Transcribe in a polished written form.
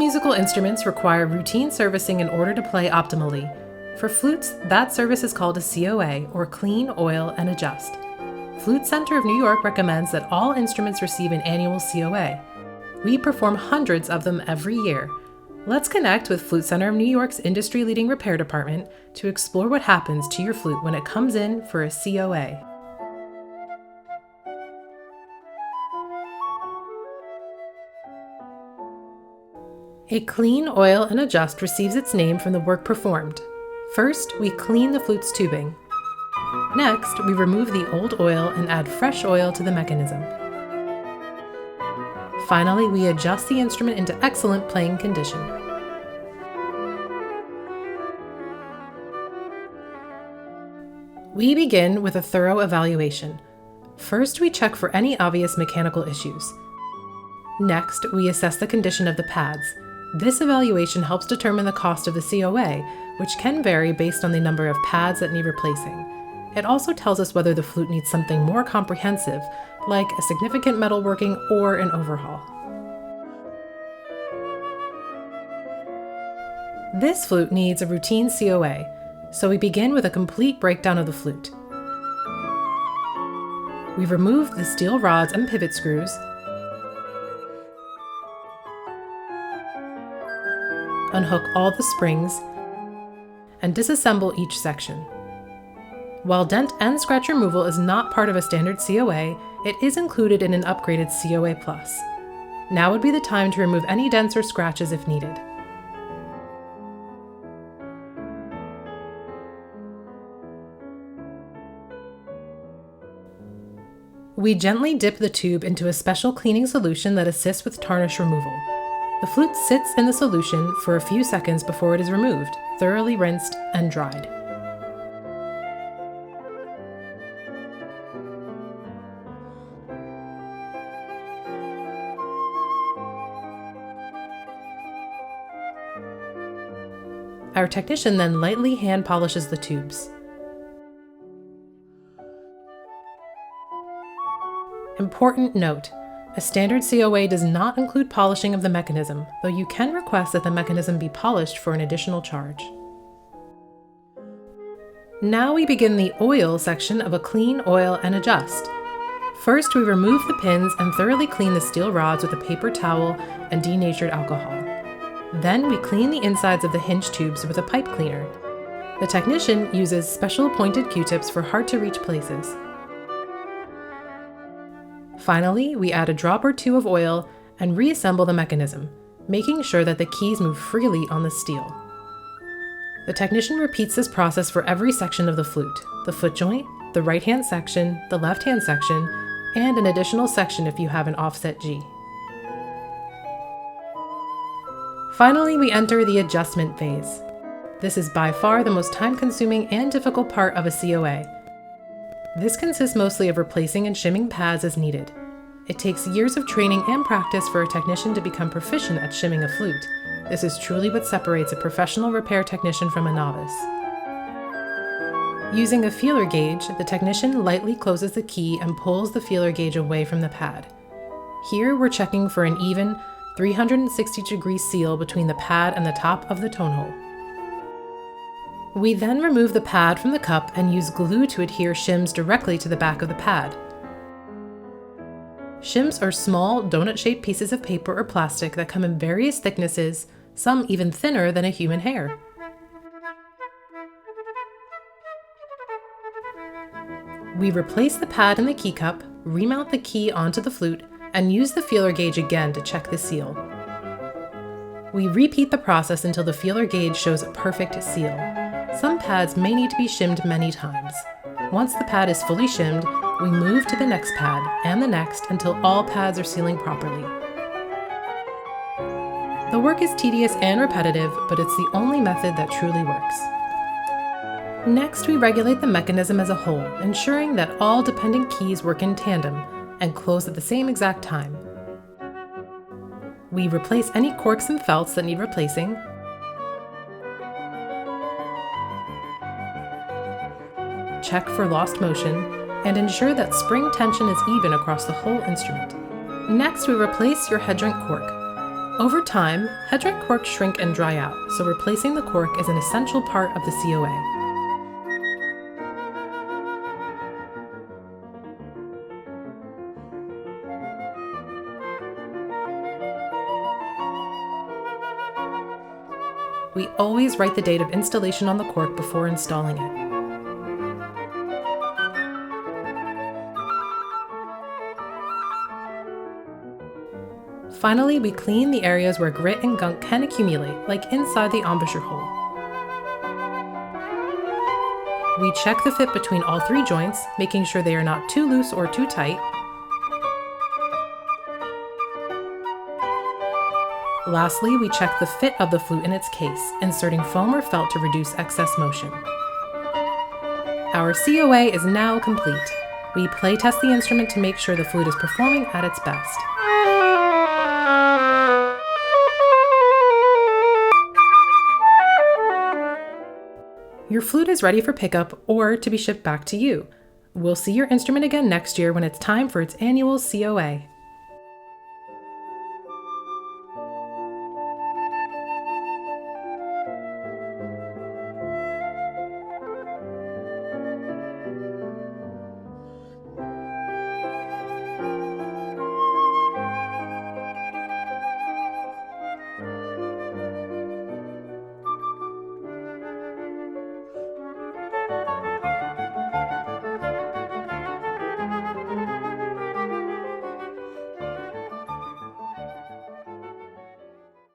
musical instruments require routine servicing in order to play optimally. For flutes, that service is called a COA, or Clean, Oil, and Adjust. Flute Center of New York recommends that all instruments receive an annual COA. We perform hundreds of them every year. Let's connect with Flute Center of New York's industry-leading repair department to explore what happens to your flute when it comes in for a COA. A clean, oil, and adjust receives its name from the work performed. First, we clean the flute's tubing. Next, we remove the old oil and add fresh oil to the mechanism. Finally, we adjust the instrument into excellent playing condition. We begin with a thorough evaluation. First, we check for any obvious mechanical issues. Next, we assess the condition of the pads. This evaluation helps determine the cost of the COA, which can vary based on the number of pads that need replacing. It also tells us whether the flute needs something more comprehensive, like a significant metalworking or an overhaul. This flute needs a routine COA, so we begin with a complete breakdown of the flute. We remove the steel rods and pivot screws, unhook all the springs, and disassemble each section. While dent and scratch removal is not part of a standard COA, it is included in an upgraded COA+. Now would be the time to remove any dents or scratches if needed. We gently dip the tube into a special cleaning solution that assists with tarnish removal. The flute sits in the solution for a few seconds before it is removed, thoroughly rinsed and dried. Our technician then lightly hand polishes the tubes. Important note: a standard COA does not include polishing of the mechanism, though you can request that the mechanism be polished for an additional charge. Now we begin the oil section of a clean, oil, and adjust. First, we remove the pins and thoroughly clean the steel rods with a paper towel and denatured alcohol. Then we clean the insides of the hinge tubes with a pipe cleaner. The technician uses special pointed Q-tips for hard-to-reach places. Finally, we add a drop or two of oil and reassemble the mechanism, making sure that the keys move freely on the steel. The technician repeats this process for every section of the flute: the foot joint, the right-hand section, the left-hand section, and an additional section if you have an offset G. Finally, we enter the adjustment phase. This is by far the most time-consuming and difficult part of a COA. This consists mostly of replacing and shimming pads as needed. It takes years of training and practice for a technician to become proficient at shimming a flute. This is truly what separates a professional repair technician from a novice. Using a feeler gauge, the technician lightly closes the key and pulls the feeler gauge away from the pad. Here we're checking for an even 360-degree seal between the pad and the top of the tone hole. We then remove the pad from the cup and use glue to adhere shims directly to the back of the pad. Shims are small, donut-shaped pieces of paper or plastic that come in various thicknesses, some even thinner than a human hair. We replace the pad in the key cup, remount the key onto the flute, and use the feeler gauge again to check the seal. We repeat the process until the feeler gauge shows a perfect seal. Some pads may need to be shimmed many times. Once the pad is fully shimmed, we move to the next pad and the next until all pads are sealing properly. The work is tedious and repetitive, but it's the only method that truly works. Next, we regulate the mechanism as a whole, ensuring that all dependent keys work in tandem and close at the same exact time. We replace any corks and felts that need replacing, check for lost motion, and ensure that spring tension is even across the whole instrument. Next, we replace your head joint cork. Over time, hydrant corks shrink and dry out, so replacing the cork is an essential part of the COA. We always write the date of installation on the cork before installing it. Finally, we clean the areas where grit and gunk can accumulate, like inside the embouchure hole. We check the fit between all three joints, making sure they are not too loose or too tight. Lastly, we check the fit of the flute in its case, inserting foam or felt to reduce excess motion. Our COA is now complete. We play test the instrument to make sure the flute is performing at its best. Your flute is ready for pickup or to be shipped back to you. We'll see your instrument again next year when it's time for its annual COA.